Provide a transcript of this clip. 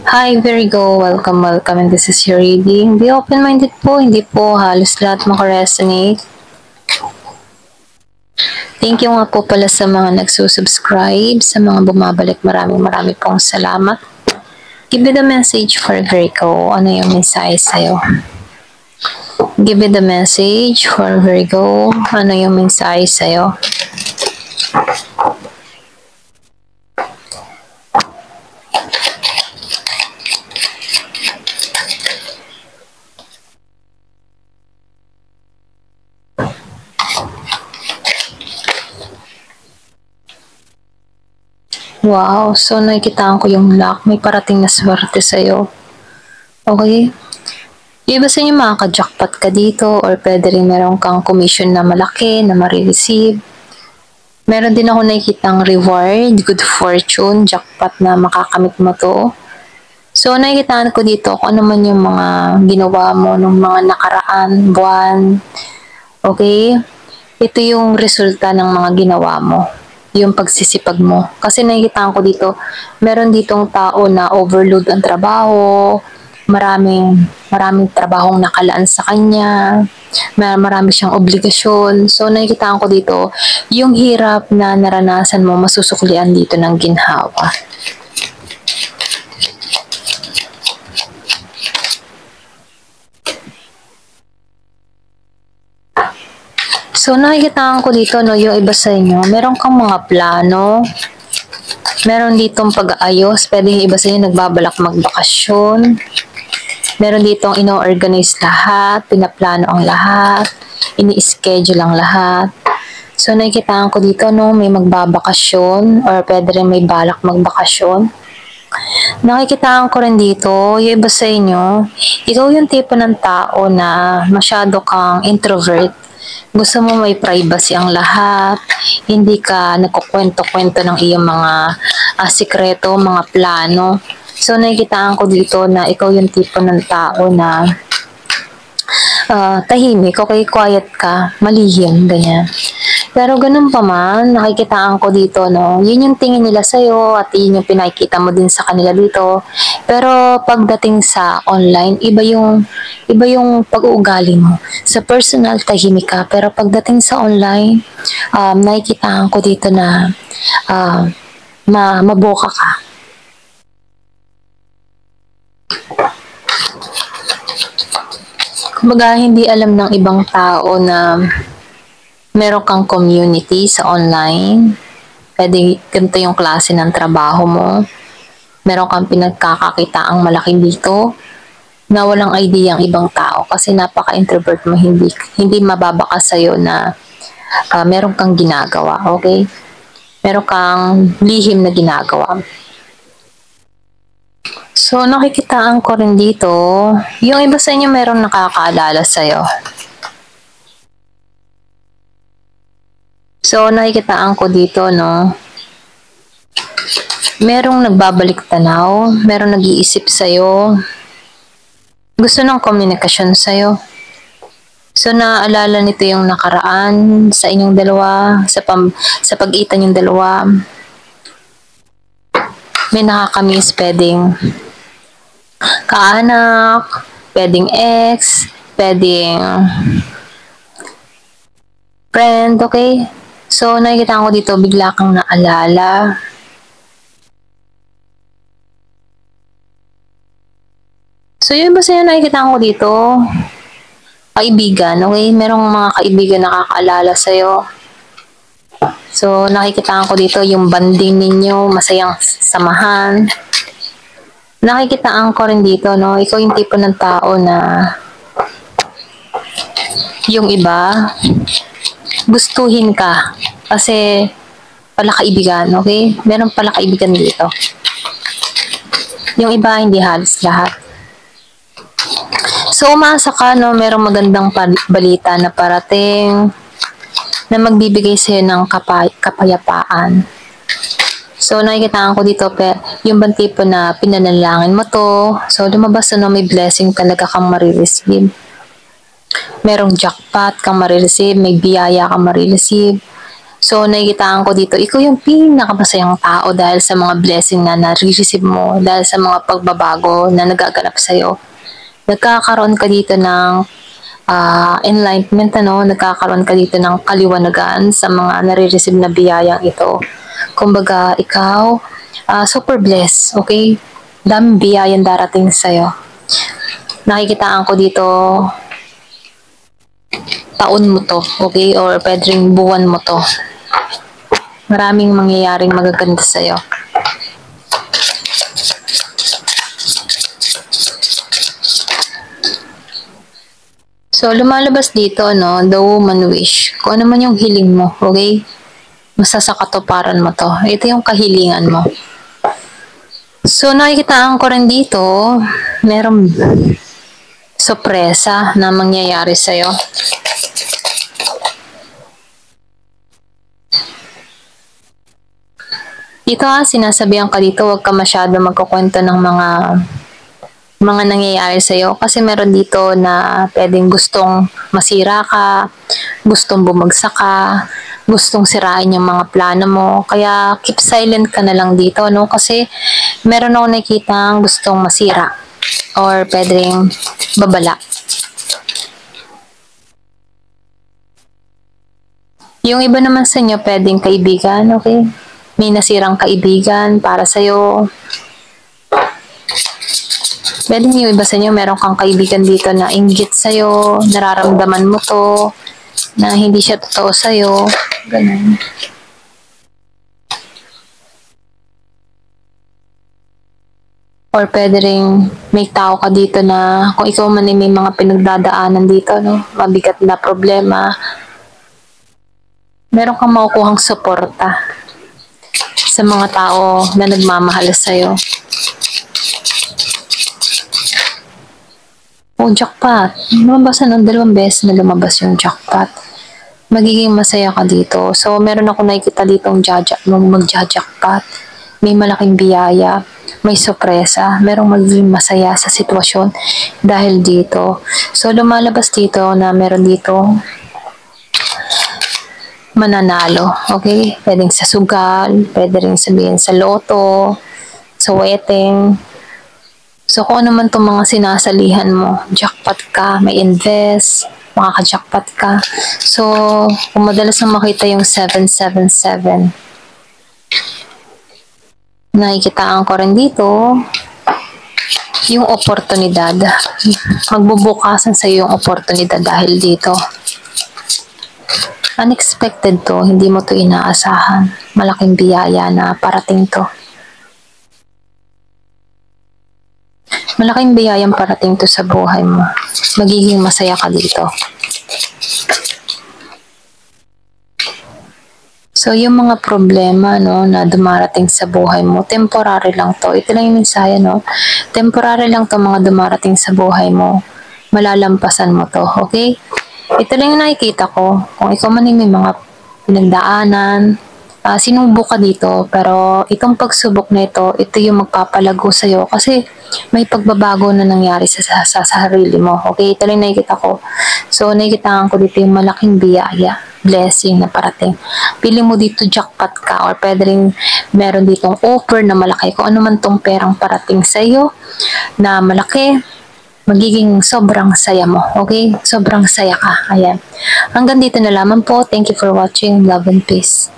Hi, Virgo. Welcome, welcome. And this is your reading. Be open-minded po. Hindi po halos lahat makaresonate. Thank you nga po pala sa mga nagsusubscribe, sa mga bumabalik. Maraming pong salamat. Give me the message for Virgo. Ano yung mensahe sa'yo? Give me the message for Virgo. Ano yung mensahe sa'yo? Wow, so nakikitaan ko yung luck. May parating na swerte sa'yo. Okay? Yung iba sa inyo makaka-jackpot ka dito or pwede rin meron kang commission na malaki na marireceive. Meron din ako nakikitang reward, good fortune, jackpot na makakamit mo to. So, nakikitaan ko dito kung ano man yung mga ginawa mo nung mga nakaraan, buwan. Okay? Ito yung resulta ng mga ginawa mo. Yung pagsisipag mo. Kasi nakikitaan ko dito, meron ditong tao na overload ang trabaho, maraming trabahong nakalaan sa kanya, marami siyang obligasyon. So, nakikitaan ko dito, yung hirap na naranasan mo, masusuklian dito ng ginhawa. So, nakikitaan ko dito, no, yung iba sa inyo, meron kang mga plano, meron ditong pag-aayos, pwede yung iba sa inyo nagbabalak magbakasyon, meron ditong ino-organize lahat, pinaplano ang lahat, ini-schedule ang lahat. So, nakikitaan ko dito, no, may magbabakasyon, or pwede rin may balak magbakasyon. Nakikitaan ko rin dito, yung iba sa inyo, ikaw yung tipo ng tao na masyado kang introvert. Gusto mo may privacy ang lahat, hindi ka nagkukwento-kwento ng iyong mga sikreto, mga plano. So, nakikitaan ko dito na ikaw yung tipo ng tao na tahimik, okay, quiet ka, malihim, ganyan. Pero ganun pa man, nakikitaan ko dito, no, yun yung tingin nila sa'yo at yun yung pinakikita mo din sa kanila dito. Pero pagdating sa online, iba yung pag-uugali mo. Sa personal, tahimik ka. Pero pagdating sa online, nakikitaan ko dito na maboka ka. Kumbaga, hindi alam ng ibang tao na meron kang community sa online. Pwede ganito yung klase ng trabaho mo. Meron kang pinagkakakitaang malaki dito na walang idea ang ibang tao kasi napaka-introvert mo, hindi mababaka sa'yo na meron kang ginagawa, okay? Meron kang lihim na ginagawa. So, nakikitaan ko rin dito, yung iba sa inyo merong nakakaalala sa'yo. So, nakikitaan ko dito, no, merong nagbabalik tanaw, merong nag-iisip sa'yo, gusto ng komunikasyon sa'yo. So, naaalala nito yung nakaraan sa inyong dalawa, sa pag-itan yung dalawa. May nakakamiss, pwedeng kaanak, pwedeng ex, pwedeng friend, okay? So, nakikita ko dito, bigla kang naalala. So, yun ba sa'yo nakikita ko dito? Kaibigan, okay? Merong mga kaibigan na nakakaalala sa'yo. So, nakikita ko dito yung banding ninyo, masayang samahan. Nakikitaan ko rin dito, no? Ikaw yung tipo ng tao na yung iba, gustuhin ka. Kasi, pala kaibigan, okay? Meron pala kaibigan dito. Yung iba, hindi halos lahat. So, umasa ka, no? Merong magandang balita na parating na magbibigay sa'yo ng kapayapaan. So, nakikitaan ko dito, yung bang tipo na pinanalangin mo to. So, lumabas na, no, may blessing talaga kang marireceive. Merong jackpot kang marireceive, may biyaya kang marireceive. So, nakikitaan ko dito, ikaw yung pinakamasayang tao dahil sa mga blessing na nare-receive mo, dahil sa mga pagbabago na nagaganap sa'yo. Nagkakaroon ka dito ng enlightenment, ano? Nagkakaroon ka dito ng kaliwanagan sa mga nare-receive na biyayang ito. Kumbaga, ikaw, super blessed, okay? Daming biyayang darating sa'yo. Nakikitaan ko dito, taon mo to, okay? Or pwedeng buwan mo to. Maraming mangyayaring magaganda sa'yo. So, lumalabas dito, no, the woman wish. Kung ano man yung hiling mo, okay? Masasakatuparan mo to. Ito yung kahilingan mo. So, nakikitaan ko rin dito, merong sorpresa na mangyayari sa'yo. Dito sinasabihan ka dito, huwag ka masyado magkukwento ng mga nangyayari sa'yo kasi meron dito na pwedeng gustong masira ka, gustong bumagsak ka, gustong sirain yung mga plano mo. Kaya keep silent ka na lang dito, no? Kasi meron ako nakikita gustong masira or pwedeng babala. Yung iba naman sa inyo pwedeng kaibigan, okay? May nasirang kaibigan para sa'yo. Pwedeng yung iba sa inyo, meron kang kaibigan dito na inggit sa'yo, nararamdaman mo to, na hindi siya totoo sa'yo. Ganun. Or pwede rin may tao ka dito na kung ikaw man ay may mga pinagdadaanan dito, no? Mabigat na problema, meron kang makukuhang suporta sa mga tao na nagmamahal sa'yo. Oh, jackpot. Lumabas na ng 2 beses na lumabas yung jackpot. Magiging masaya ka dito. So, meron ako nakikita ditong magja-jackpot. May malaking biyaya. May sorpresa. Merong magiging masaya sa sitwasyon dahil dito. So, lumalabas dito na meron dito mananalo. Okay? Pwedeng sa sugal. Pwede rin sabihin sa loto. Sa wedding. So, kung ano man itong mga sinasalihan mo, jackpot ka, may invest, makaka-jackpot ka. So, kung madalas na makita yung 777, nakikitaan ko rin dito, yung oportunidad. Magbubukasan sa iyo yung oportunidad dahil dito. Unexpected to, hindi mo to inaasahan. Malaking biyaya na parating to. Malaking biyayang parating to sa buhay mo. Magiging masaya ka dito. So, yung mga problema, no, na dumarating sa buhay mo, temporary lang to. Ito lang yung mensahe, no? Temporary lang to mga dumarating sa buhay mo. Malalampasan mo to, okay? Ito lang yung nakikita ko. Kung ikaw man may mga pinagdaanan, sinubok ka dito, pero itong pagsubok na ito yung magpapalago sa'yo kasi may pagbabago na nangyari sa sarili mo. Okay, ito lang nakikita ko. So, nakikitaan ko dito yung malaking biyaya, blessing na parating. Pili mo dito jackpot ka or pwede rin meron ditong offer na malaki. Kung ano man tong perang parating sa'yo na malaki, magiging sobrang saya mo. Okay? Sobrang saya ka. Ayan. Hanggang dito na lamang po. Thank you for watching. Love and peace.